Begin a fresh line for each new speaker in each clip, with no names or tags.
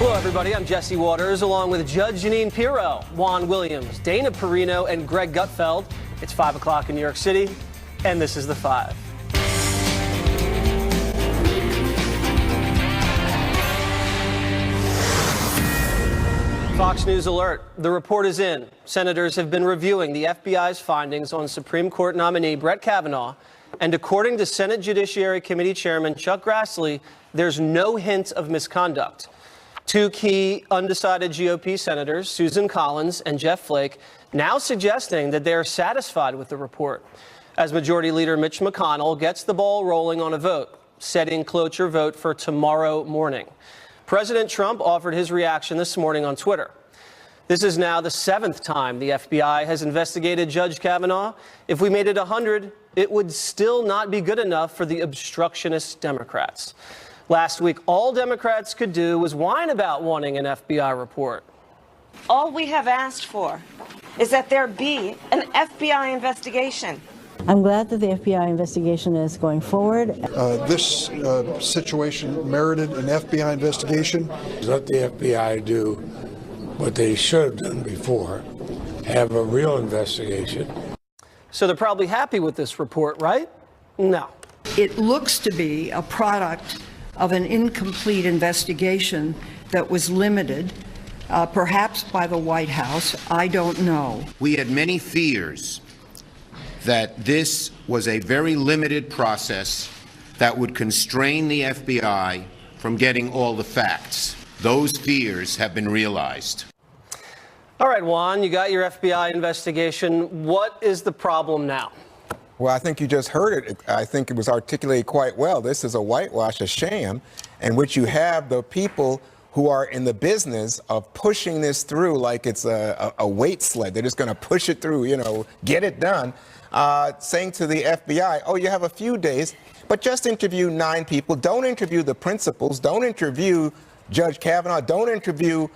Hello, everybody. I'm Jesse Waters, along with Judge Jeanine Pirro, Juan Williams, Dana Perino, and Greg Gutfeld. It's 5 o'clock in New York City, and this is The Five. Fox News alert. The report is in. Senators have been reviewing the FBI's findings on Supreme Court nominee Brett Kavanaugh. And according to Senate Judiciary Committee Chairman Chuck Grassley, there's no hint of misconduct. Two key undecided GOP senators, Susan Collins and Jeff Flake, now suggesting that they are satisfied with the report, as Majority Leader Mitch McConnell gets the ball rolling on a vote, setting cloture vote for tomorrow morning. President Trump offered his reaction this morning on Twitter. This is now the 7th time the FBI has investigated Judge Kavanaugh. If we made it 100, it would still not be good enough for the obstructionist Democrats. Last week, all Democrats could do was whine about wanting an FBI report.
All we have asked for is that there be an FBI investigation.
I'm glad that the FBI investigation is going forward.
This situation merited an FBI investigation.
Let the FBI do what they should have done before, have a real investigation.
So they're probably happy with this report, right? No.
It looks to be a product of an incomplete investigation that was limited, perhaps by the White House. I don't know.
We had many fears that this was a very limited process that would constrain the FBI from getting all the facts. Those fears have been realized.
All right, Juan, you got your FBI investigation. What is the problem now?
Well, I think you just heard it. I think it was articulated quite well. This is a whitewash, a sham, in which you have the people who are in the business of pushing this through like it's a weight sled. They're just going to push it through, get it done, saying to the FBI, oh, you have a few days, but just interview 9 people. Don't interview the principals. Don't interview Judge Kavanaugh. Don't interview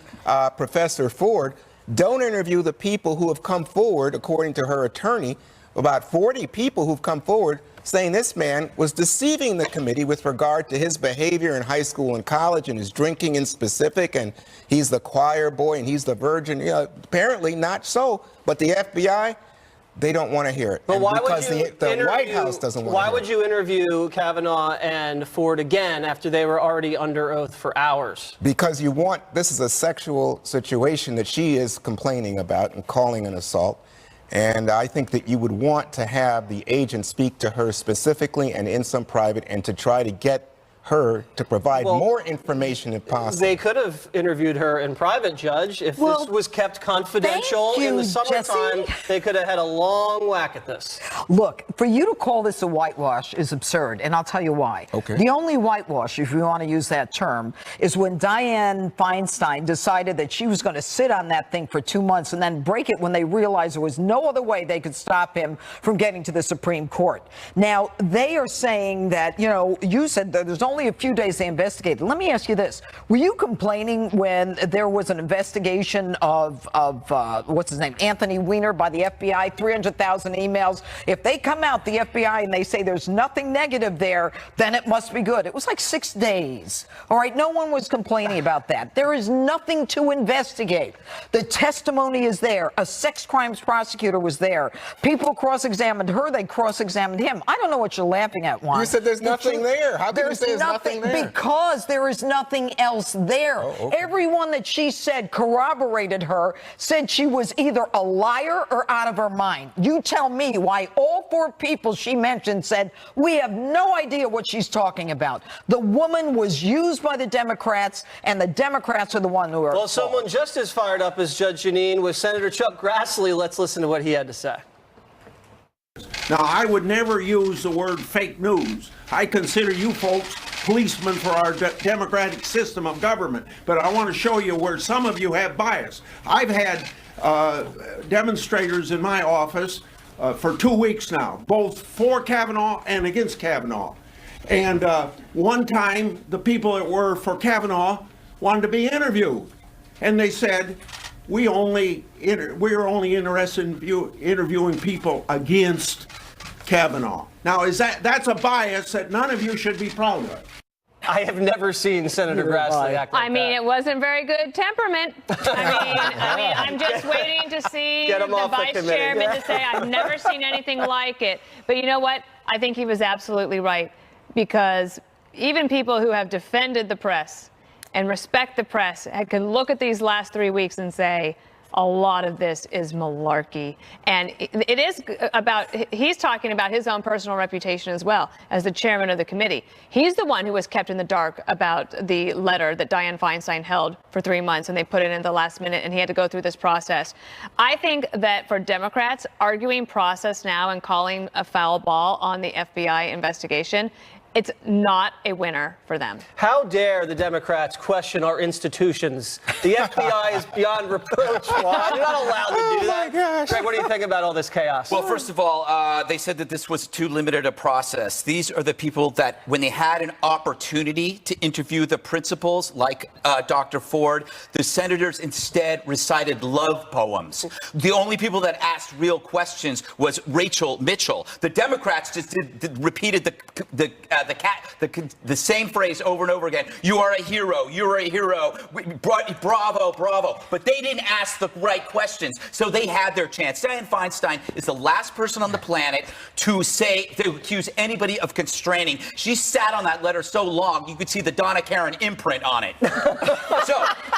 Professor Ford. Don't interview the people who have come forward, according to her attorney, about 40 people who've come forward saying this man was deceiving the committee with regard to his behavior in high school and college and his drinking in specific, and he's the choir boy and he's the virgin. Apparently not so, but the FBI, they don't want to hear it.
But why
because
would you
the White House doesn't want to hear it.
Why would you interview Kavanaugh and Ford again after they were already under oath for hours?
Because this is a sexual situation that she is complaining about and calling an assault. And I think that you would want to have the agent speak to her specifically and in some private and to try to get her to provide more information if possible.
They could have interviewed her in private, Judge. If this was kept confidential in the summertime, they could have had a long whack at this.
Look, for you to call this a whitewash is absurd, and I'll tell you why.
Okay.
The only whitewash, if you want to use that term, is when Dianne Feinstein decided that she was going to sit on that thing for 2 months and then break it when they realized there was no other way they could stop him from getting to the Supreme Court. Now, they are saying that, you said that there's only a few days they investigated. Let me ask you this. Were you complaining when there was an investigation of what's his name, Anthony Weiner by the FBI, 300,000 emails? If they come out, the FBI, and they say there's nothing negative there, then it must be good. It was like 6 days. All right, no one was complaining about that. There is nothing to investigate. The testimony is there. A sex crimes prosecutor was there. People cross-examined her. They cross-examined him. I don't know what you're laughing at, Juan.
You said there's nothing there. How can you say there's nothing there?
Because there is nothing else there.
Oh, okay.
Everyone that she said corroborated her said she was either a liar or out of her mind. You tell me why all 4 people she mentioned said, we have no idea what she's talking about. The woman was used by the Democrats, and the Democrats are the one who are.
Well, someone just as fired up as Judge Jeanine was Senator Chuck Grassley. Let's listen to what he had to say.
Now, I would never use the word fake news. I consider you folks policemen for our democratic system of government. But I want to show you where some of you have bias. I've had demonstrators in my office for 2 weeks now, both for Kavanaugh and against Kavanaugh. And one time, the people that were for Kavanaugh wanted to be interviewed. And they said, we're only interested in interviewing people against Kavanaugh. Now, that's a bias that none of you should be proud of.
I have never seen Senator Grassley act like
I mean,
that.
it wasn't very good temperament. I mean, I'm just waiting to see
Get him
the
off the
vice
committee.
chairman to say, I've never seen anything like it. But you know what? I think he was absolutely right, because even people who have defended the press and respect the press can look at these last 3 weeks and say, a lot of this is malarkey. And it is about, he's talking about his own personal reputation as well as the chairman of the committee. He's the one who was kept in the dark about the letter that Dianne Feinstein held for 3 months, and they put it in the last minute, and he had to go through this process. I think that for Democrats, arguing process now and calling a foul ball on the FBI investigation, it's not a winner for them.
How dare the Democrats question our institutions? The FBI is beyond reproach. You're not allowed to do that.
gosh.
Greg, what do you think about all this chaos?
Well, first of all, they said that this was too limited a process. These are the people that, when they had an opportunity to interview the principals, like Dr. Ford, the senators instead recited love poems. The only people that asked real questions was Rachel Mitchell. The Democrats just repeated the same phrase over and over again. You are a hero. You're a hero. Bravo, bravo. But they didn't ask the right questions, so they had their chance. Dianne Feinstein is the last person on the planet to accuse anybody of constraining. She sat on that letter so long, you could see the Donna Karan imprint on it. So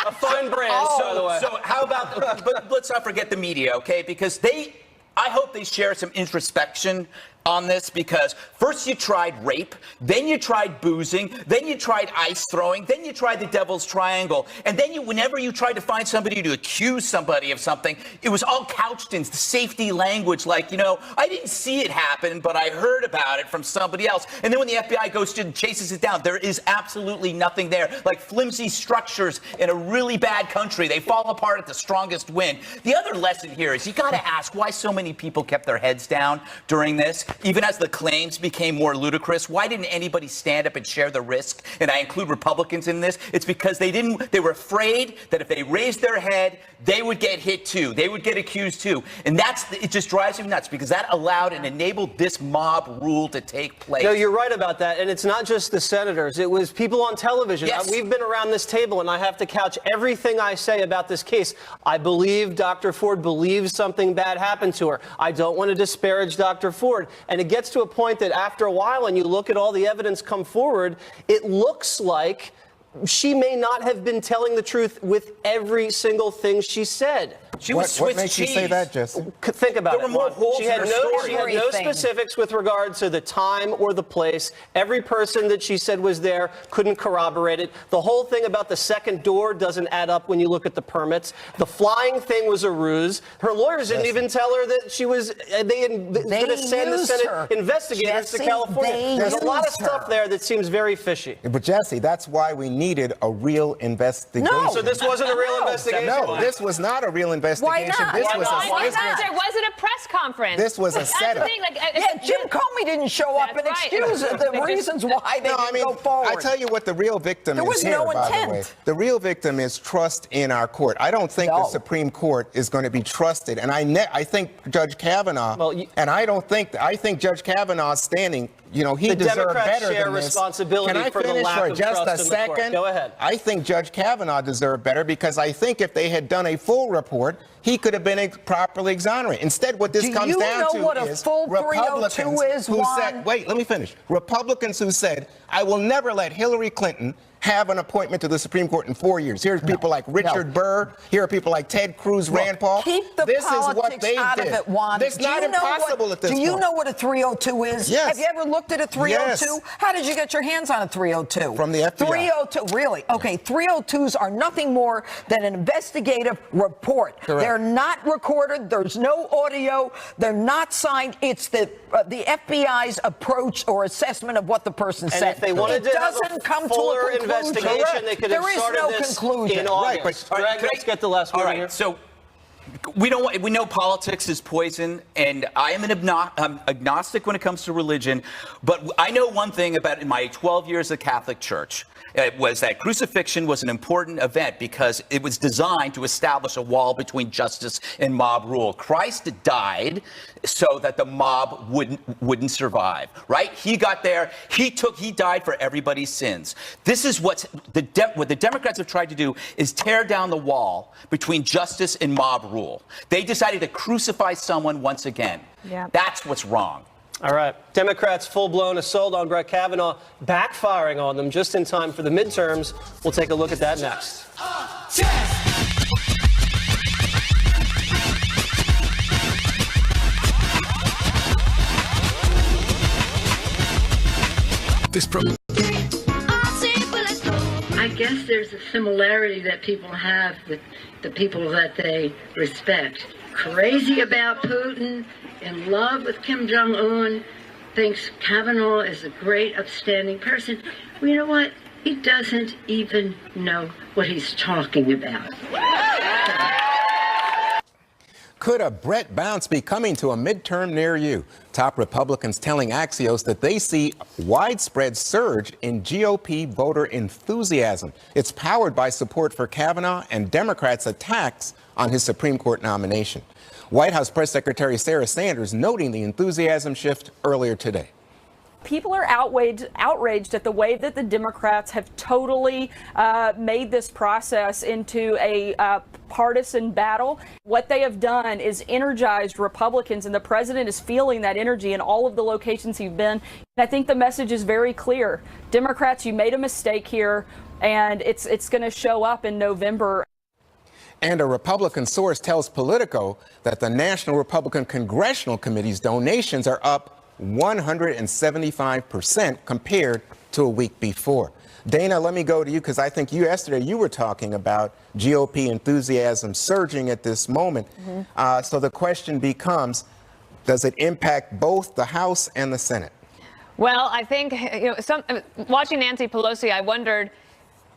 a fine brand, by the way.
So how about, but let's not forget the media, okay? Because I hope they share some introspection on this, because first you tried rape, then you tried boozing, then you tried ice throwing, then you tried the devil's triangle, and then whenever you tried to find somebody to accuse somebody of something, it was all couched in safety language like, I didn't see it happen, but I heard about it from somebody else. And then when the FBI goes to and chases it down, there is absolutely nothing there. Like flimsy structures in a really bad country, they fall apart at the strongest wind. The other lesson here is you got to ask why so many people kept their heads down during this. Even as the claims became more ludicrous, why didn't anybody stand up and share the risk? And I include Republicans in this. It's because they were afraid that if they raised their head, they would get hit too. They would get accused too. And it just drives me nuts, because that allowed and enabled this mob rule to take place.
No, you're right about that. And it's not just the senators. It was people on television.
Yes.
We've been around this table, and I have to couch everything I say about this case. I believe Dr. Ford believes something bad happened to her. I don't want to disparage Dr. Ford. And it gets to a point that after a while, and you look at all the evidence come forward, it looks like she may not have been telling the truth with every single thing she said.
She was Swiss
what makes you say that, Jesse?
Think about
There were more holes
She
in
had
her
no
story.
specifics with regard to the time or the place. Every person that she said was there couldn't corroborate it. The whole thing about the second door doesn't add up when you look at the permits. The flying thing was a ruse. Her lawyers didn't even tell her that she was. They going to send the Senate investigators to California. There's a lot of stuff there that seems very fishy.
But Jesse, that's why we needed a real investigation.
No.
So this wasn't a real investigation?
No, this was not a real investigation.
Why not?
This
Why
was
not? There wasn't a press conference.
This was a
That's the
setup.
thing,
Jim Comey didn't show up and
That's right.
excuse the reasons why they didn't go forward.
I tell you what the real victim
There
is
was
here,
no
by
intent.
the way. The real victim is trust in our court. I don't think the Supreme Court is going to be trusted. And I think Judge Kavanaugh, I think Judge Kavanaugh's standing, he
The
deserved
Democrats
better
share
than this.
responsibility
Can I
for the
finish
lack
for
of
just
trust
a
in the court?
second?
Go ahead.
I think Judge Kavanaugh deserved better, because I think if they had done a full report, he could have been properly exonerated. Instead, what this comes down to
what a
is
full 302
Republicans
is,
who
Juan?
said, wait, let me finish. Republicans who said, I will never let Hillary Clinton have an appointment to the Supreme Court in 4 years. Here's people like Richard Burr. Here are people like Ted Cruz, Rand Paul.
Keep the
this
politics
is what they
out
did.
of it, Juan.
It's not impossible at this point.
Do you know what a 302 is?
Yes.
Have you ever looked at a 302?
Yes.
How did you get your hands on a 302?
From the FBI.
302, really? Okay, 302s are nothing more than an investigative report.
Correct.
They're not recorded. There's no audio. They're not signed. It's the FBI's approach or assessment of what the person said.
And if they wanted to have
doesn't
a
come to
fuller
a conclusion.
investigation, they could have
There is
started
no
this
conclusion.
in August.
All right,
Greg, let's get the last word
All right,
here.
so We know politics is poison, and I am I'm agnostic when it comes to religion. But I know one thing about in my 12 years of Catholic Church. It was that crucifixion was an important event because it was designed to establish a wall between justice and mob rule. Christ died so that the mob wouldn't survive, right? He got there. He died for everybody's sins. This is what the Democrats have tried to do is tear down the wall between justice and mob rule. They decided to crucify someone once again.
Yeah.
That's what's wrong.
All right. Democrats' full-blown assault on Brett Kavanaugh backfiring on them just in time for the midterms. We'll take a look at that next.
I guess there's a similarity that people have with the people that they respect. Crazy about Putin, in love with Kim Jong-un, thinks Kavanaugh is a great, upstanding person. Well, you know what? He doesn't even know what he's talking about.
Could a Brett bounce be coming to a midterm near you? Top Republicans telling Axios that they see widespread surge in GOP voter enthusiasm. It's powered by support for Kavanaugh and Democrats' attacks on his Supreme Court nomination. White House Press Secretary Sarah Sanders noting the enthusiasm shift earlier today.
People are outraged at the way that the Democrats have totally made this process into a partisan battle. What they have done is energized Republicans, and the president is feeling that energy in all of the locations he's been. And I think the message is very clear. Democrats, you made a mistake here, and it's going to show up in November.
And a Republican source tells Politico that the National Republican Congressional Committee's donations are up 175% compared to a week before. Dana, let me go to you because I think yesterday you were talking about GOP enthusiasm surging at this moment. So the question becomes, does it impact both the House and the Senate?
Well, I think, watching Nancy Pelosi, I wondered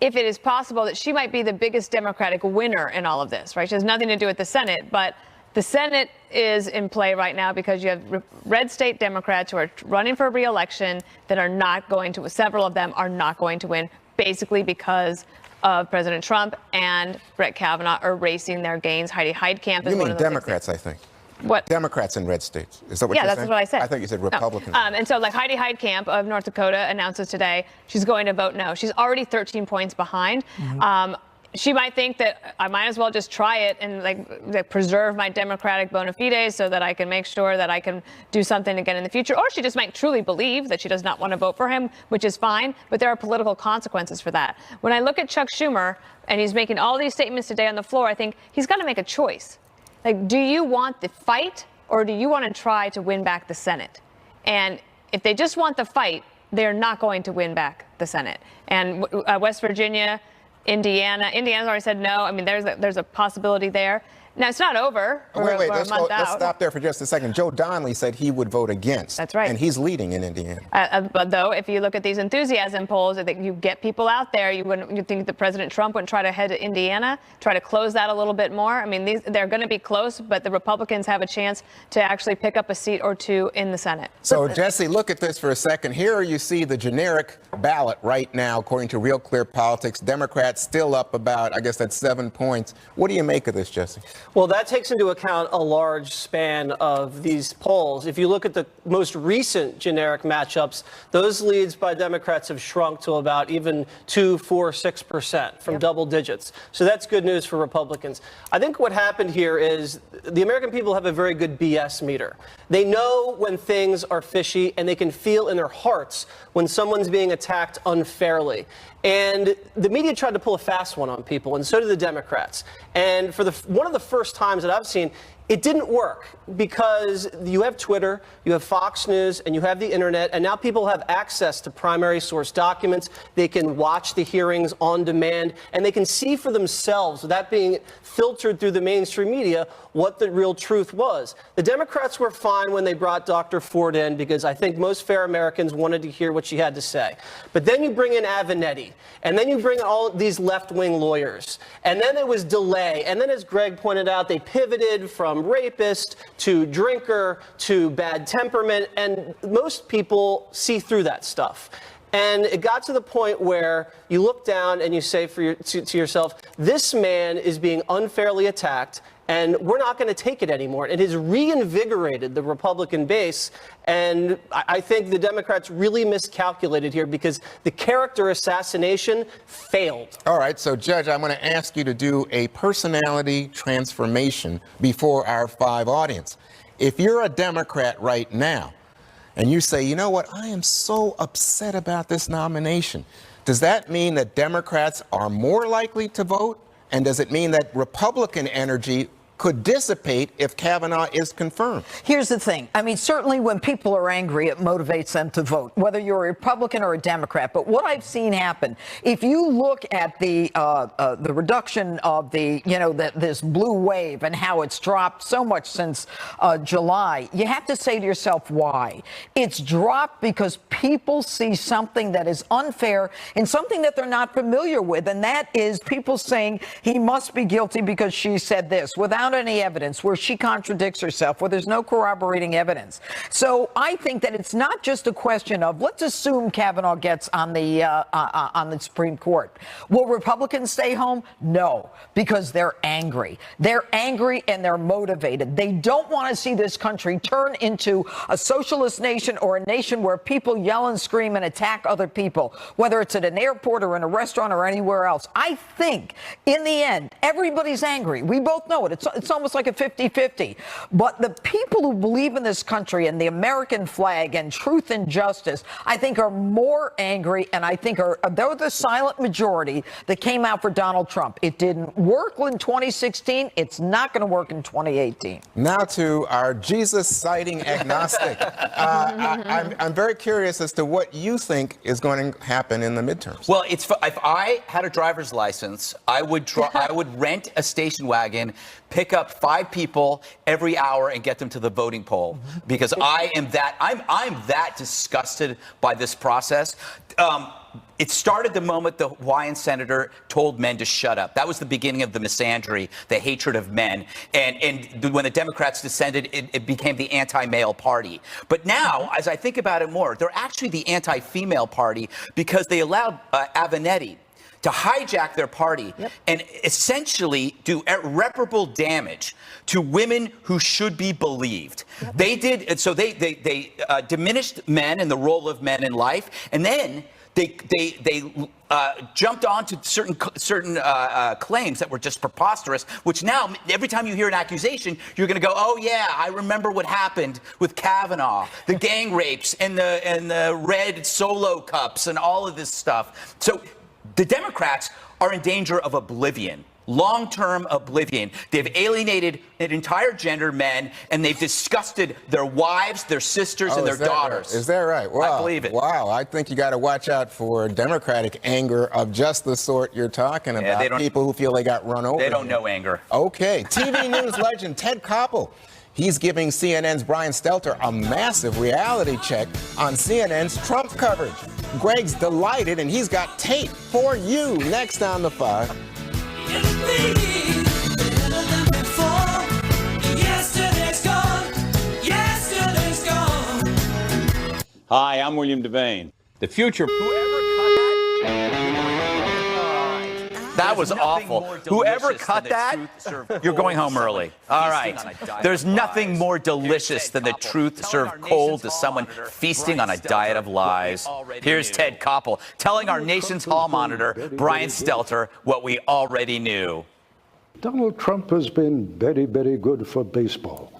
if it is possible that she might be the biggest Democratic winner in all of this, right? She has nothing to do with the Senate, but the Senate is in play right now because you have red state Democrats who are running for re-election that are not going to, several of them are not going to win, basically because of President Trump and Brett Kavanaugh erasing their gains. Heidi Heitkamp is
you
one
mean
of those
Democrats, I think.
What?
Democrats in red states. Is that what you're saying?
Yeah, that's what I said.
I think you said Republicans.
No. And so like Heidi Heitkamp of North Dakota announces today she's going to vote no. She's already 13 points behind. She might think that I might as well just try it and like preserve my Democratic bona fides so that I can make sure that I can do something again in the future. Or she just might truly believe that she does not want to vote for him, which is fine. But there are political consequences for that. When I look at Chuck Schumer and he's making all these statements today on the floor, I think he's got to make a choice. Like, do you want the fight or do you want to try to win back the Senate? And if they just want the fight, they're not going to win back the Senate. And West Virginia, Indiana's already said no. I mean, there's a possibility there. Now, it's not over.
Wait, let's stop there for just a second. Joe Donnelly said he would vote against.
That's right.
And he's leading in Indiana.
But though, if you look at these enthusiasm polls, I think you get people out there. You think that President Trump would try to head to Indiana, try to close that a little bit more. I mean, they're going to be close, but the Republicans have a chance to actually pick up a seat or two in the Senate.
So, Jesse, look at this for a second. Here you see the generic ballot right now, according to Real Clear Politics. Democrats still up about, I guess that's 7 points. What do you make of this, Jesse?
Well, that takes into account a large span of these polls. If you look at the most recent generic matchups, those leads by Democrats have shrunk to about even 2, 4, 6% from double digits. So that's good news for Republicans. I think what happened here is the American people have a very good BS meter. They know when things are fishy, and they can feel in their hearts when someone's being attacked unfairly. And the media tried to pull a fast one on people, and so did the Democrats. And for one of the first times that I've seen, It didn't work because you have Twitter, you have Fox News, and you have the internet, and now people have access to primary source documents. They can watch the hearings on demand, and they can see for themselves, without being filtered through the mainstream media, what the real truth was. The Democrats were fine when they brought Dr. Ford in because I think most fair Americans wanted to hear what she had to say. But then you bring in Avenatti, and then you bring in all these left-wing lawyers, and then there was delay, and then as Greg pointed out, they pivoted from rapist to drinker to bad temperament, and most people see through that stuff. And it got to the point where you look down and you say to yourself, this man is being unfairly attacked, and we're not going to take it anymore. It has reinvigorated the Republican base, and I think the Democrats really miscalculated here because the character assassination failed.
All right, so Judge, I'm going to ask you to do a personality transformation before our 5 audience. If you're a Democrat right now, and you say, you know what, I am so upset about this nomination, does that mean that Democrats are more likely to vote? And does it mean that Republican energy could dissipate if Kavanaugh is confirmed?
Here's the thing. I mean, certainly when people are angry, it motivates them to vote, whether you're a Republican or a Democrat. But what I've seen happen, if you look at the reduction of the, this blue wave and how it's dropped so much since July, you have to say to yourself, why? It's dropped because people see something that is unfair and something that they're not familiar with. And that is people saying he must be guilty because she said this without any evidence, where she contradicts herself, where there's no corroborating evidence. So I think that it's not just a question of, let's assume Kavanaugh gets on the Supreme Court. Will Republicans stay home? No, because they're angry. They're angry and they're motivated. They don't want to see this country turn into a socialist nation or a nation where people yell and scream and attack other people, whether it's at an airport or in a restaurant or anywhere else. I think in the end, everybody's angry. We both know it. It's almost like a 50-50. But the people who believe in this country and the American flag and truth and justice, I think are more angry, and I think they're the silent majority that came out for Donald Trump. It didn't work in 2016. It's not going to work in 2018.
Now to our Jesus-citing agnostic. I'm very curious as to what you think is going to happen in the midterms.
Well, if I had a driver's license, I would rent a station wagon, pick up 5 people every hour and get them to the voting poll, because I'm that disgusted by this process. It started the moment the Hawaiian senator told men to shut up. That was the beginning of the misandry, the hatred of men. And when the Democrats descended, it became the anti-male party. But now, as I think about it more, they're actually the anti-female party because they allowed Avenatti to hijack their party and essentially do irreparable damage to women who should be believed. They did, and so they diminished men and the role of men in life, and then they jumped on to certain claims that were just preposterous, which now, every time you hear an accusation, you're going to go, oh, yeah, I remember what happened with Kavanaugh, the gang rapes and the red Solo cups and all of this stuff. So the Democrats are in danger of oblivion, long-term oblivion. They've alienated an entire gender, men, and they've disgusted their wives, their sisters, and their daughters.
Right? Is that right? Wow.
I believe it.
Wow. I think you got to watch out for Democratic anger of just the sort you're talking about.
Yeah,
people who feel they got run over.
They don't know anger.
Okay. TV news legend Ted Koppel. He's giving CNN's Brian Stelter a massive reality check on CNN's Trump coverage. Greg's delighted, and he's got tape for you next on The 5.
Hi, I'm William Devane. The future.
That was awful. Whoever cut that, you're going home early. All right. There's nothing more delicious than the truth served cold to someone feasting on a diet of lies. Here's Ted Koppel telling our nation's hall monitor, Brian Stelter, what we already knew.
Donald Trump has been very, very good for baseball.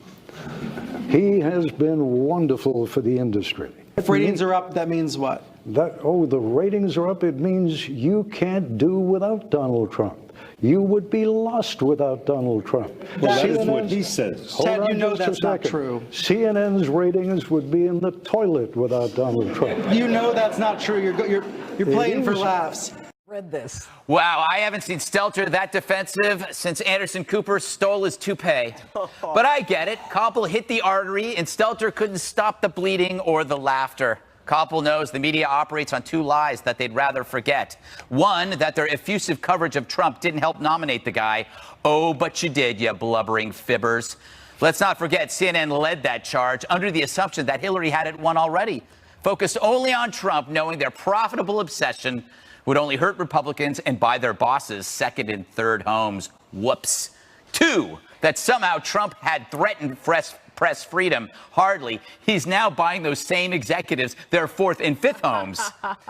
He has been wonderful for the industry.
If ratings are up, that means what?
The ratings are up. It means you can't do without Donald Trump. You would be lost without Donald Trump.
Well, that is
CNN's
what he says.
Hold
Ted,
on
you know
just a
that's not
second.
true.
CNN's ratings would be in the toilet without Donald Trump.
You know that's not true. You're playing for laughs.
Read this.
Wow, I haven't seen Stelter that defensive since Anderson Cooper stole his toupee. But I get it. Koppel hit the artery, and Stelter couldn't stop the bleeding or the laughter. Koppel knows the media operates on two lies that they'd rather forget. One, that their effusive coverage of Trump didn't help nominate the guy. Oh, but you did, you blubbering fibbers. Let's not forget, CNN led that charge under the assumption that Hillary had it won already. Focused only on Trump, knowing their profitable obsession would only hurt Republicans and buy their bosses second and third homes. Whoops. Two, that somehow Trump had threatened press freedom. Hardly. He's now buying those same executives their fourth and fifth homes.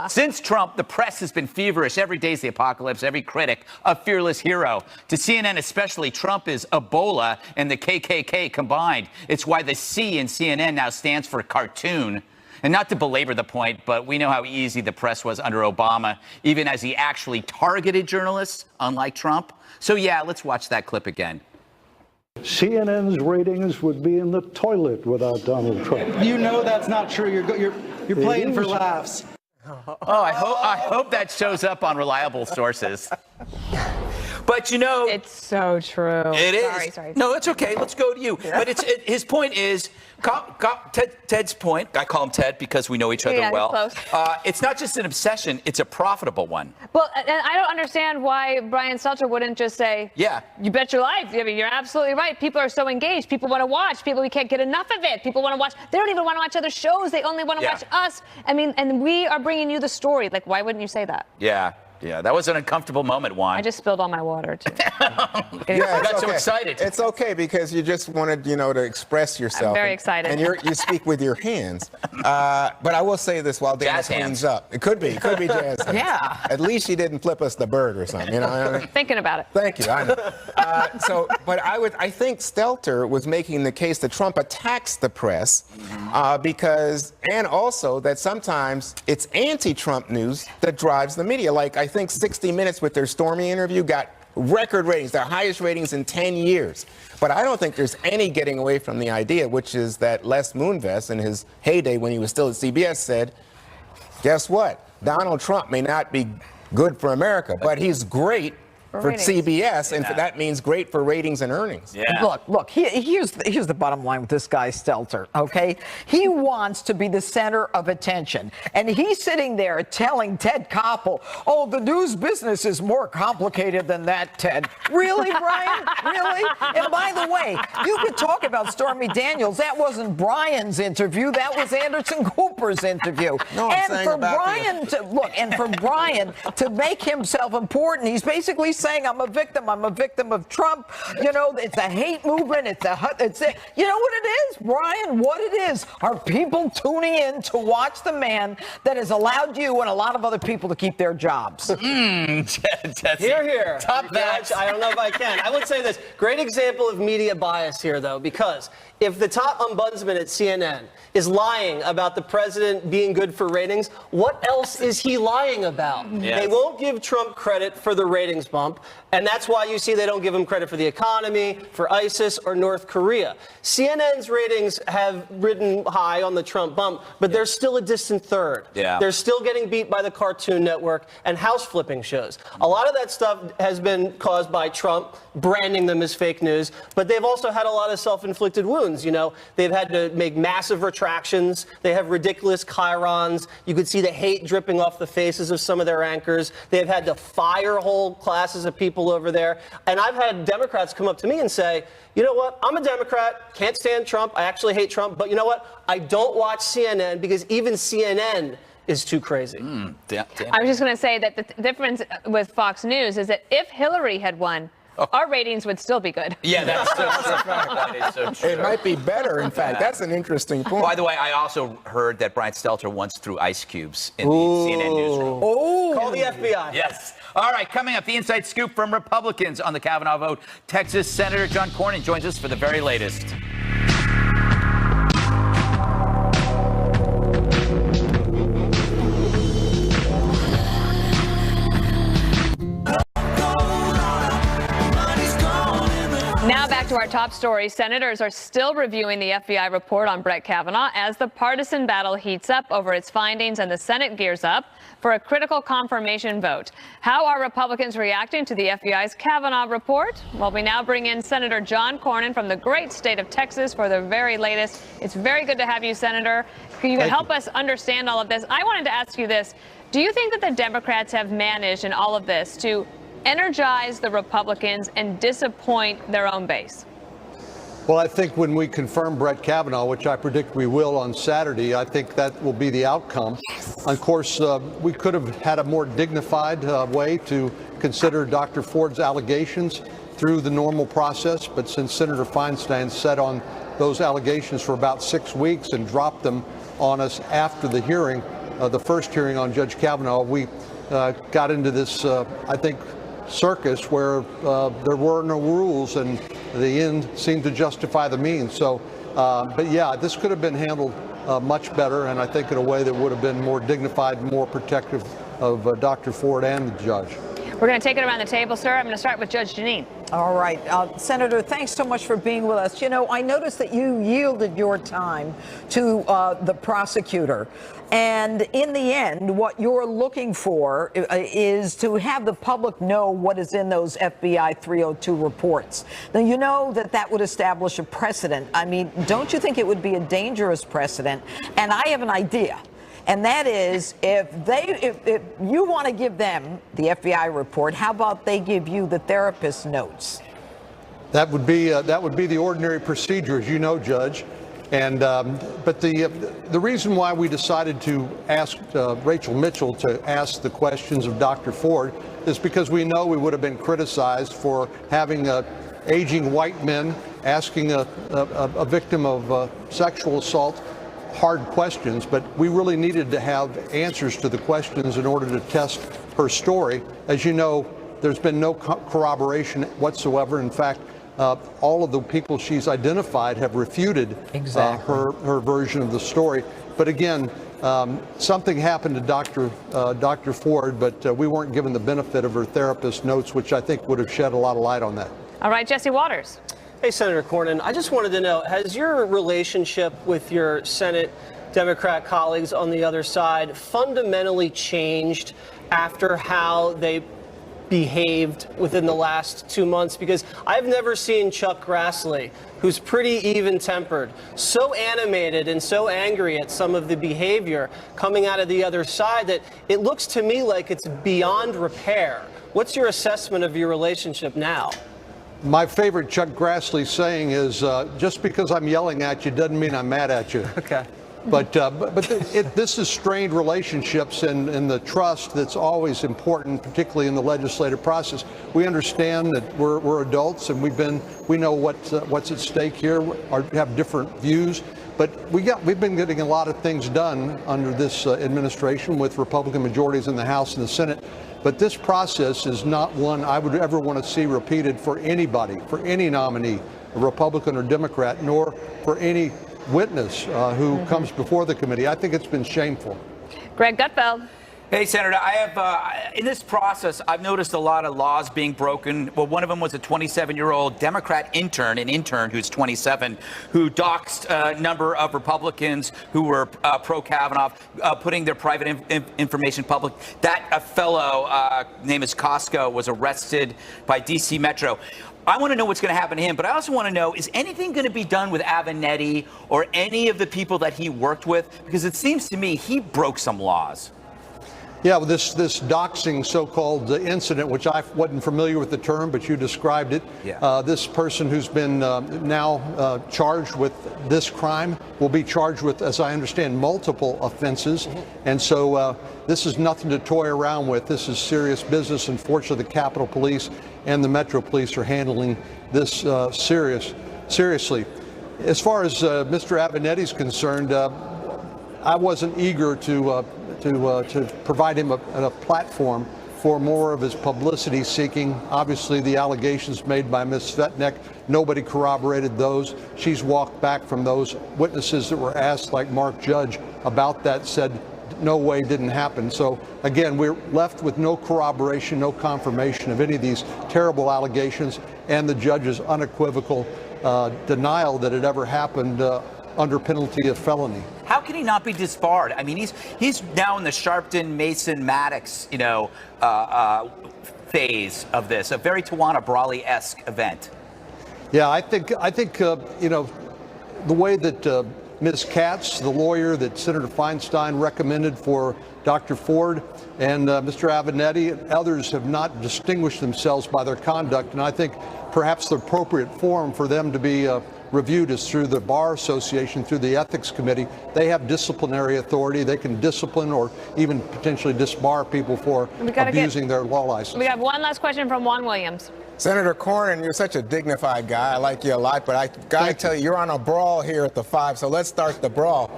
Since Trump, the press has been feverish. Every day's the apocalypse. Every critic, a fearless hero. To CNN especially, Trump is Ebola and the KKK combined. It's why the C in CNN now stands for cartoon. And not to belabor the point, but we know how easy the press was under Obama, even as he actually targeted journalists, unlike Trump. So yeah, let's watch that clip again.
CNN's ratings would be in the toilet without Donald Trump.
You know that's not true. You're playing for laughs.
Oh, I hope that shows up on reliable sources. But you know,
it's so true.
It is.
Sorry.
No, it's okay. Let's go to you. Yeah. But his point is, Ted's point. I call him Ted because we know each other well.
Close.
It's not just an obsession; it's a profitable one.
Well, and I don't understand why Brian Stelter wouldn't just say,
"Yeah,
you bet your life." I mean, you're absolutely right. People are so engaged. People want to watch. We can't get enough of it. People want to watch. They don't even want to watch other shows. They only want to watch us. I mean, and we are bringing you the story. Like, why wouldn't you say that?
Yeah, that was an uncomfortable moment, Juan.
I just spilled all my water, too.
I got so excited.
It's okay because you just wanted, to express yourself.
I'm very excited.
And you speak with your hands. But I will say this while Dana cleans up. It could be jazz hands.
Yeah.
At least she didn't flip us the bird or something. You know what I mean?
Thinking about it.
Thank you. I know. But I think Stelter was making the case that Trump attacks the press and also that sometimes it's anti-Trump news that drives the media. Like, I think 60 Minutes with their Stormy interview got record ratings, their highest ratings in 10 years. But I don't think there's any getting away from the idea, which is that Les Moonves, in his heyday when he was still at CBS, said, guess what? Donald Trump may not be good for America, but he's great for CBS, and that means great for ratings and earnings.
Yeah. Look. Here's the bottom line with this guy Stelter. Okay, he wants to be the center of attention, and he's sitting there telling Ted Koppel, "Oh, the news business is more complicated than that." Ted, really, Brian? Really? And by the way, you could talk about Stormy Daniels. That wasn't Brian's interview. That was Anderson Cooper's interview.
No,
and for Brian to make himself important, he's basically saying, I'm a victim of Trump. It's a hate movement. You know what it is, Brian? What it is are people tuning in to watch the man that has allowed you and a lot of other people to keep their jobs.
Here.
Top that.
I don't know if I can. I would say this. Great example of media bias here, though, because if the top ombudsman at CNN is lying about the president being good for ratings, what else is he lying about?
Yes.
They won't give Trump credit for the ratings bump, and that's why you see they don't give him credit for the economy, for ISIS, or North Korea. CNN's ratings have ridden high on the Trump bump, but they're still a distant third.
Yeah.
They're still getting beat by the Cartoon Network and house flipping shows. A lot of that stuff has been caused by Trump branding them as fake news, but they've also had a lot of self-inflicted wounds. They've had to make massive retractions. They have ridiculous chyrons. You could see the hate dripping off the faces of some of their anchors. They've had to fire whole classes of people over there. And I've had Democrats come up to me and say, you know what? I'm a Democrat, can't stand Trump. I actually hate Trump. But you know what? I don't watch CNN because even CNN is too crazy.
I was just going to say that the difference with Fox News is that if Hillary had won, our ratings would still be good.
Yeah, that's so true. That is so true.
It might be better, in fact. That's an interesting point.
By the way, I also heard that Brian Stelter once threw ice cubes in the CNN newsroom.
Call the FBI.
Yes. All right, coming up, the inside scoop from Republicans on the Kavanaugh vote. Texas Senator John Cornyn joins us for the very latest.
Now back to our top story. Senators are still reviewing the FBI report on Brett Kavanaugh as the partisan battle heats up over its findings and the Senate gears up for a critical confirmation vote. How are Republicans reacting to the FBI's Kavanaugh report? Well, we now bring in Senator John Cornyn from the great state of Texas for the very latest. It's very good to have you, Senator. You can help us understand all of this. I wanted to ask you this. Do you think that the Democrats have managed in all of this to energize the Republicans and disappoint their own base?
Well, I think when we confirm Brett Kavanaugh, which I predict we will on Saturday, I think that will be the outcome. Of course, we could have had a more dignified way to consider Dr. Ford's allegations through the normal process. But since Senator Feinstein sat on those allegations for about 6 weeks and dropped them on us after the hearing, the first hearing on Judge Kavanaugh, we got into this, I think, circus where there were no rules and the end seemed to justify the means. So, but yeah, this could have been handled much better, and I think in a way that would have been more dignified, more protective of Dr. Ford and the judge.
We're going to take it around the table, sir. I'm going to start with Judge Jeanine.
All right. Senator, thanks so much for being with us. You know, I noticed that you yielded your time to the prosecutor. And in the end, what you're looking for is to have the public know what is in those FBI 302 reports. Now, you know that that would establish a precedent. I mean, don't you think it would be a dangerous precedent? And I have an idea. And that is, if you want to give them the FBI report, how about they give you the therapist notes?
That would be the ordinary procedure, as you know, Judge. And but the reason why we decided to ask Rachel Mitchell to ask the questions of Dr. Ford is because we know we would have been criticized for having aging white men asking a victim of sexual assault hard questions, but we really needed to have answers to the questions in order to test her story. As you know, there's been no corroboration whatsoever. In fact, all of the people she's identified have refuted her version of the story. But again, something happened to Dr. Ford, but we weren't given the benefit of her therapist notes, which I think would have shed a lot of light on that.
All right, Jesse Waters.
Hey, Senator Cornyn, I just wanted to know, has your relationship with your Senate Democrat colleagues on the other side fundamentally changed after how they behaved within the last 2 months? Because I've never seen Chuck Grassley, who's pretty even-tempered, so animated and so angry at some of the behavior coming out of the other side that it looks to me like it's beyond repair. What's your assessment of your relationship now?
My favorite Chuck Grassley saying is, just because I'm yelling at you doesn't mean I'm mad at you.
Okay.
But this is strained relationships and the trust that's always important, particularly in the legislative process. We understand that we're adults and we know what's at stake here. We have different views, but we've been getting a lot of things done under this administration with Republican majorities in the House and the Senate. But this process is not one I would ever want to see repeated for anybody, for any nominee, a Republican or Democrat, nor for any witness who comes before the committee. I think it's been shameful.
Greg Gutfeld.
Hey, Senator, I have, in this process, I've noticed a lot of laws being broken. Well, one of them was a 27-year-old Democrat intern, who's 27, who doxed a number of Republicans who were pro-Kavanaugh, putting their private information public. That fellow, name is Costco, was arrested by D.C. Metro. I want to know what's going to happen to him, but I also want to know, is anything going to be done with Avenatti or any of the people that he worked with? Because it seems to me he broke some laws.
Yeah, well, this doxing so-called incident, which I wasn't familiar with the term, but you described it. Yeah. This person who's been now charged with this crime will be charged with, as I understand, multiple offenses. Mm-hmm. And so this is nothing to toy around with. This is serious business. Unfortunately, the Capitol Police and the Metro Police are handling this seriously. As far as Mr. Avenatti's concerned, I wasn't eager to provide him a platform for more of his publicity seeking. Obviously, the allegations made by Ms. Svetnek, nobody corroborated those. She's walked back from those. Witnesses that were asked, like Mark Judge, about that said no way didn't happen. So again, we're left with no corroboration, no confirmation of any of these terrible allegations, and the judge's unequivocal denial that it ever happened under penalty of felony.
How can he not be disbarred? I mean, he's now in the Sharpton, Mason, Maddox, phase of this, a very Tawana Brawley-esque event.
Yeah, I think the way that Ms. Katz, the lawyer that Senator Feinstein recommended for Dr. Ford, and Mr. Avenatti and others have not distinguished themselves by their conduct, and I think perhaps the appropriate forum for them to be reviewed is through the Bar Association, through the Ethics Committee. They have disciplinary authority. They can discipline or even potentially disbar people for abusing their law license.
We have one last question from Juan Williams.
Senator Cornyn, you're such a dignified guy. I like you a lot, but I gotta tell you, you're on a brawl here at the 5, so let's start the brawl.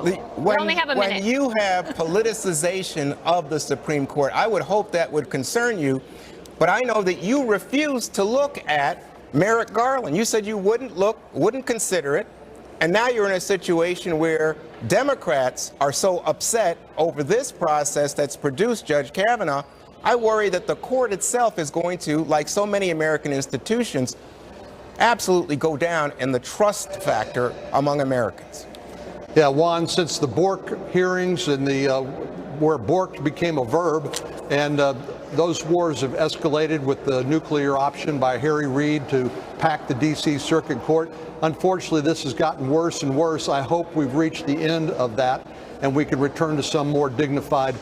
We only have a minute.
When you have politicization of the Supreme Court, I would hope that would concern you, but I know that you refuse to look at Merrick Garland. You said you wouldn't consider it, and now you're in a situation where Democrats are so upset over this process that's produced Judge Kavanaugh. I worry that the court itself is going to, like so many American institutions, absolutely go down in the trust factor among Americans.
Yeah, Juan, since the Bork hearings and where Bork became a verb, and those wars have escalated with the nuclear option by Harry Reid to pack the D.C. Circuit Court. Unfortunately, this has gotten worse and worse. I hope we've reached the end of that, and we can return to some more dignified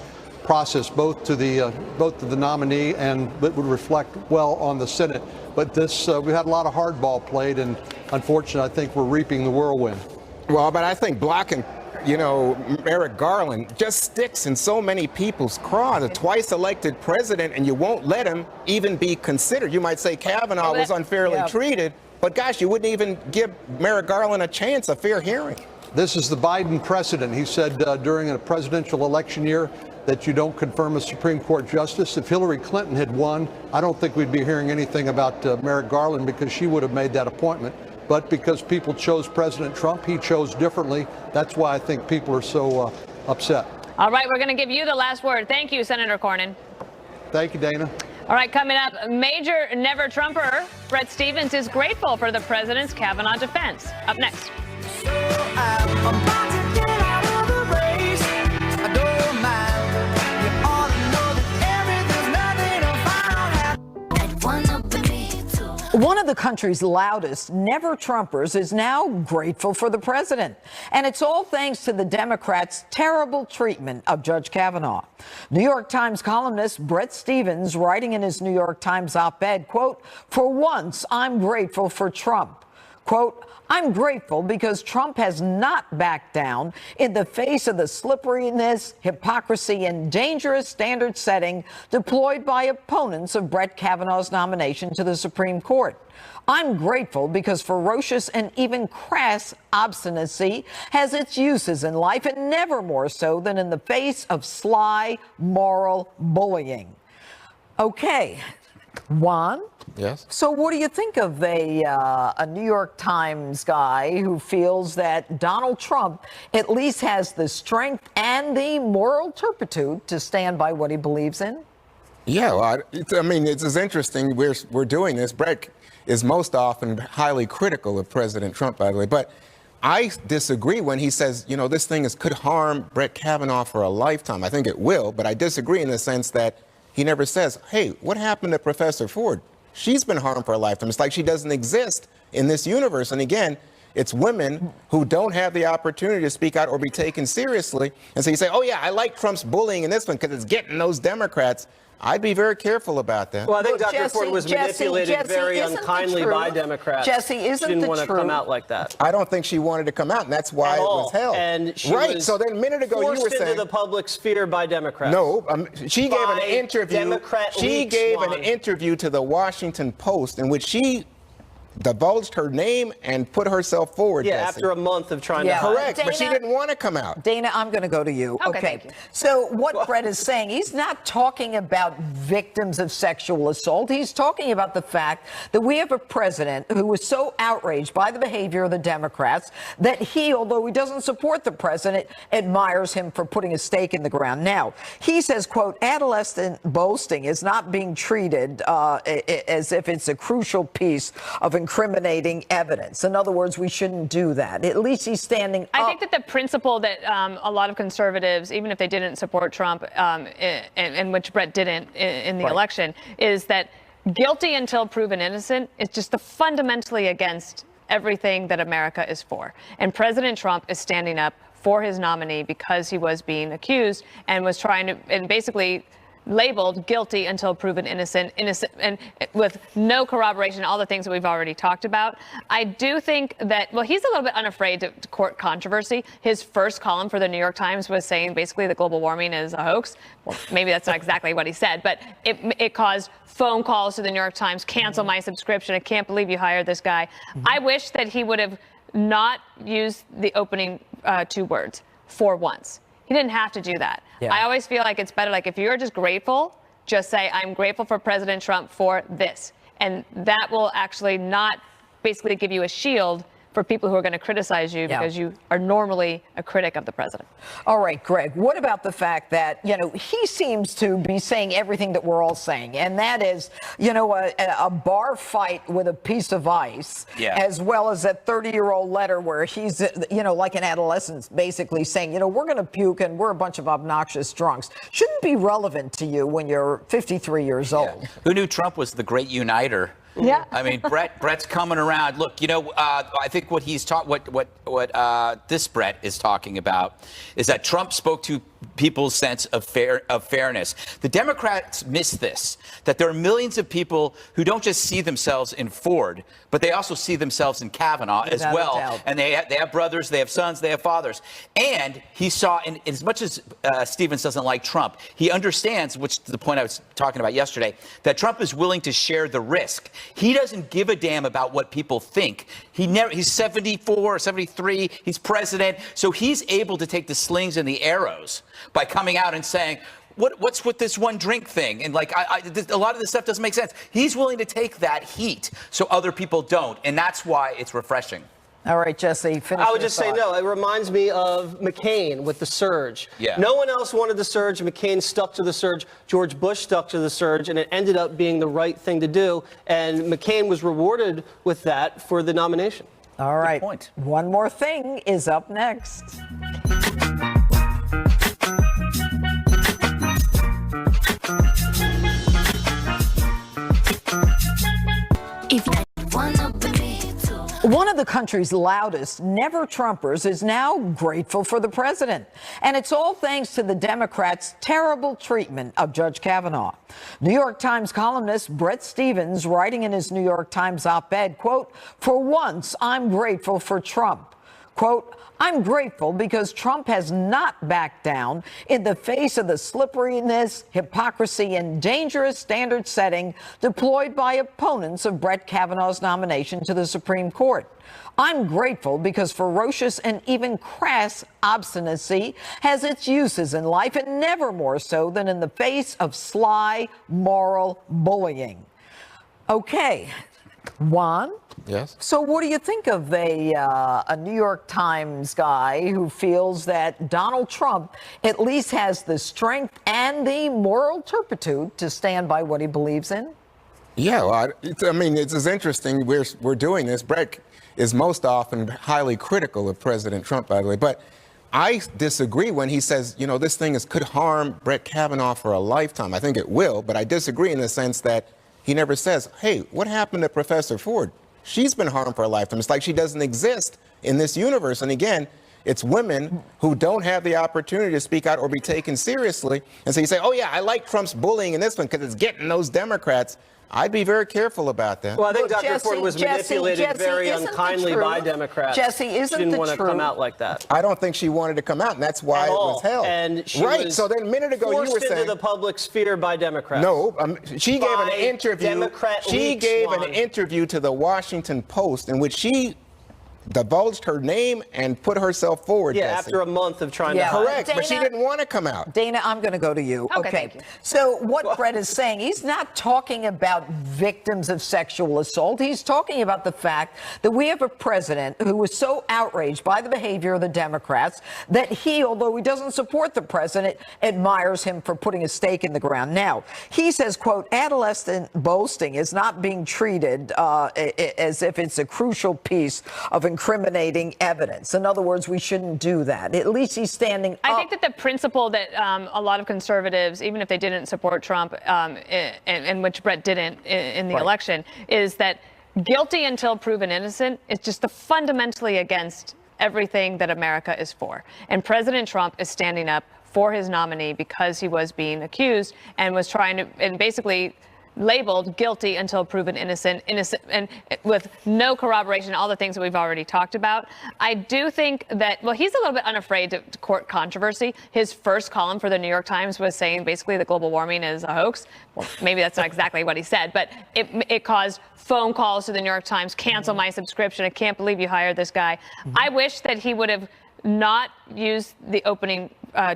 process, both to the nominee, and that would reflect well on the Senate. But this, we had a lot of hardball played, and unfortunately, I think we're reaping the whirlwind.
Well, but I think blocking, Merrick Garland just sticks in so many people's craw. The twice elected president, and you won't let him even be considered. You might say Kavanaugh was unfairly treated, but gosh, you wouldn't even give Merrick Garland a chance, a fair hearing.
This is the Biden precedent. He said during a presidential election year that you don't confirm a Supreme Court justice. If Hillary Clinton had won, I don't think we'd be hearing anything about Merrick Garland, because she would have made that appointment. But because people chose President Trump, he chose differently. That's why I think people are so upset.
All right, we're going to give you the last word. Thank you, Senator Cornyn.
Thank you, Dana.
All right, coming up, Major Never Trumper Bret Stephens is grateful for the president's Kavanaugh defense. Up next.
One of the country's loudest never-Trumpers is now grateful for the president. And it's all thanks to the Democrats' terrible treatment of Judge Kavanaugh. New York Times columnist Bret Stephens, writing in his New York Times op-ed, quote, "For once, I'm grateful for Trump." Quote, "I'm grateful because Trump has not backed down in the face of the slipperiness, hypocrisy, and dangerous standard setting deployed by opponents of Brett Kavanaugh's nomination to the Supreme Court. I'm grateful because ferocious and even crass obstinacy has its uses in life, and never more so than in the face of sly moral bullying." Okay, Juan?
Yes.
So what do you think of a New York Times guy who feels that Donald Trump at least has the strength and the moral turpitude to stand by what he believes in?
Yeah, well, it's interesting. We're doing this. Brett is most often highly critical of President Trump, by the way. But I disagree when he says, this thing could harm Brett Kavanaugh for a lifetime. I think it will, but I disagree in the sense that he never says, hey, what happened to Professor Ford? She's been harmed for a lifetime. It's like she doesn't exist in this universe. And again, it's women who don't have the opportunity to speak out or be taken seriously. And so you say, oh, yeah, I like Trump's bullying in this one because it's getting those Democrats. I'd be very careful about that.
Well, I think Dr. Ford was manipulated very unkindly by Democrats.
Jesse, isn't
she didn't
the
want to
truth
come out like that.
I don't think she wanted to come out, and that's why it was held.
And she
was so then a minute ago you were saying
into the public sphere by Democrats.
No, she gave an interview.
Democrat
she
leaks,
gave
Juan.
an interview to the Washington Post in which she divulged her name and put herself forward.
Yeah,
Jesse.
after a month of trying to.
Correct, but she didn't want to come out.
Dana, I'm going to go to you.
Okay, thank you.
So what Brett is saying, he's not talking about victims of sexual assault. He's talking about the fact that we have a president who was so outraged by the behavior of the Democrats that he, although he doesn't support the president, admires him for putting a stake in the ground. Now, he says, quote, adolescent boasting is not being treated as if it's a crucial piece of incriminating evidence. In other words, we shouldn't do that. At least he's standing up.
I think that the principle that a lot of conservatives, even if they didn't support Trump, and which Brett didn't in the election, is that guilty until proven innocent is just fundamentally against everything that America is for. And President Trump is standing up for his nominee because he was being accused and was trying to, and basically labeled guilty until proven innocent, and with no corroboration, all the things that we've already talked about. I do think that, well, he's a little bit unafraid to court controversy. His first column for the New York Times was saying basically that global warming is a hoax. Well, maybe that's not exactly what he said, but it caused phone calls to the New York Times, cancel my subscription. I can't believe you hired this guy. I wish that he would have not used the opening 2 words, for once. He didn't have to do that.
Yeah.
I always feel like it's better, like if you're just grateful, just say, I'm grateful for President Trump for this. And that will actually not basically give you a shield for people who are going to criticize you because you are normally a critic of the president.
All right, Greg, what about the fact that, he seems to be saying everything that we're all saying, and that is, a bar fight with a piece of ice, as well as that 30-year-old letter where he's, like an adolescent, basically saying, we're going to puke and we're a bunch of obnoxious drunks. Shouldn't be relevant to you when you're 53 years old.
Who knew Trump was the great uniter?
Yeah.
I mean, Brett's coming around. Look, I think what he's this Brett is talking about is that Trump spoke to people's sense of fairness. The Democrats miss this, that there are millions of people who don't just see themselves in Ford, but they also see themselves in Kavanaugh as well. And they have brothers, they have sons, they have fathers. And he saw, in as much as Stevens doesn't like Trump, he understands, which is the point I was talking about yesterday, that Trump is willing to share the risk. He doesn't give a damn about what people think. He's 74 or 73. He's president. So he's able to take the slings and the arrows by coming out and saying, what's with this one drink thing? And a lot of this stuff doesn't make sense. He's willing to take that heat so other people don't. And that's why it's refreshing.
All right, Jesse, finish.
I would just say no. It reminds me of McCain with the surge.
Yeah.
No one else wanted the surge. McCain stuck to the surge. George Bush stuck to the surge, and it ended up being the right thing to do. And McCain was rewarded with that for the nomination.
All right. Good point. One More Thing is up next. One of the country's loudest never-Trumpers is now grateful for the president. And it's all thanks to the Democrats' terrible treatment of Judge Kavanaugh. New York Times columnist Bret Stephens, writing in his New York Times op-ed, quote, "For once, I'm grateful for Trump." Quote, "I'm grateful because Trump has not backed down in the face of the slipperiness, hypocrisy, and dangerous standard setting deployed by opponents of Brett Kavanaugh's nomination to the Supreme Court. I'm grateful because ferocious and even crass obstinacy has its uses in life, and never more so than in the face of sly moral bullying." Okay, Juan?
Yes.
So what do you think of a New York Times guy who feels that Donald Trump at least has the strength and the moral turpitude to stand by what he believes in?
Yeah, well, it's interesting. We're doing this. Brett is most often highly critical of President Trump, by the way. But I disagree when he says, this thing could harm Brett Kavanaugh for a lifetime. I think it will, but I disagree in the sense that he never says, hey, what happened to Professor Ford? She's been harmed for a lifetime. It's like she doesn't exist in this universe. And again, it's women who don't have the opportunity to speak out or be taken seriously. And so you say, oh, yeah, I like Trump's bullying in this one because it's getting those Democrats. I'd be very careful about that.
Well, I think
Look,
Dr. Ford was
Jesse,
manipulated very
isn't the
unkindly by
truth-
Democrats.
Jesse, isn't
she didn't
the
want to
truth-
come out like that.
I don't think she wanted to come out, and that's why
At
it
all.
was held.
And she
right.
was
So then a minute ago you
forced
were saying
into the public sphere by Democrats.
no. She gave an
By
interview.
Democrat
She
leaks,
gave
Juan.
an interview to the Washington Post in which she divulged her name and put herself forward.
Yeah,
Jesse.
after a month of trying to hide.
Correct, but she
Dana-
didn't want to come out.
Dana, I'm going to go to you.
Okay, thank you.
So what Brett is saying, he's not talking about victims of sexual assault. He's talking about the fact that we have a president who was so outraged by the behavior of the Democrats that he, although he doesn't support the president, admires him for putting a stake in the ground. Now, he says, quote, adolescent boasting is not being treated as if it's a crucial piece of incriminating evidence. In other words, we shouldn't do that. At least he's standing up.
I think that the principle that a lot of conservatives, even if they didn't support Trump, and which Brett didn't in the election, is that guilty until proven innocent is just fundamentally against everything that America is for. And President Trump is standing up for his nominee because he was being accused and was trying to, and basically labeled guilty until proven innocent, and with no corroboration, all the things that we've already talked about. I do think that, well, he's a little bit unafraid to court controversy. His first column for the New York Times was saying basically that global warming is a hoax. Well, maybe that's not exactly what he said, but it caused phone calls to the New York Times, cancel my subscription. I can't believe you hired this guy. I wish that he would have not used the opening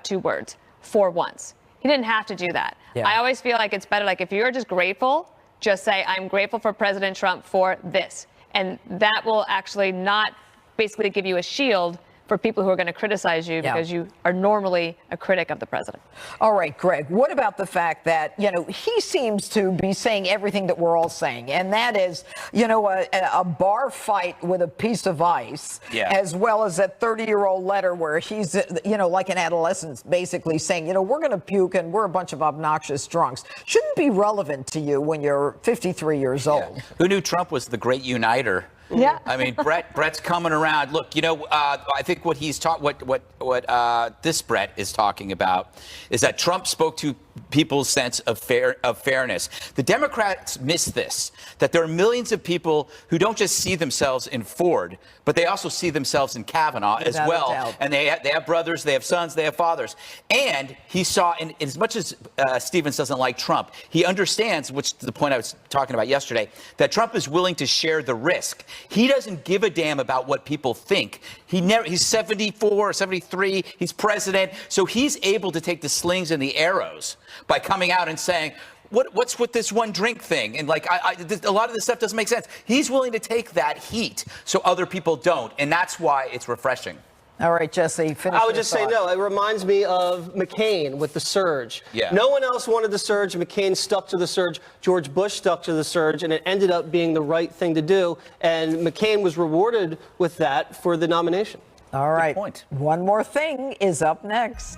2 words, for once. He didn't have to do that.
Yeah.
I always feel like it's better, like if you're just grateful, just say, I'm grateful for President Trump for this. And that will actually not basically give you a shield for people who are going to criticize you because you are normally a critic of the president.
All right, Greg, what about the fact that, he seems to be saying everything that we're all saying, and that is, a bar fight with a piece of ice, as well as that 30-year-old letter where he's, like an adolescent, basically saying, we're going to puke and we're a bunch of obnoxious drunks. Shouldn't be relevant to you when you're 53 years old.
Who knew Trump was the great uniter?
Yeah.
I mean, Brett's coming around. Look, I think what he's what this Brett is talking about is that Trump spoke to people's sense of fairness. The Democrats miss this, that there are millions of people who don't just see themselves in Ford, but they also see themselves in Kavanaugh as
Without a
well.
doubt.
And they have brothers, they have sons, they have fathers. And he saw, in as much as Stevens doesn't like Trump, he understands, which is the point I was talking about yesterday, that Trump is willing to share the risk. He doesn't give a damn about what people think. He's 74, 73, he's president, so he's able to take the slings and the arrows by coming out and saying, what's with this one drink thing? And a lot of this stuff doesn't make sense. He's willing to take that heat so other people don't, and that's why it's refreshing.
All right, Jesse, finish.
I would just say no. It reminds me of McCain with the surge.
Yeah.
No one else wanted the surge. McCain stuck to the surge. George Bush stuck to the surge, and it ended up being the right thing to do. And McCain was rewarded with that for the nomination.
All right. One more thing is up next.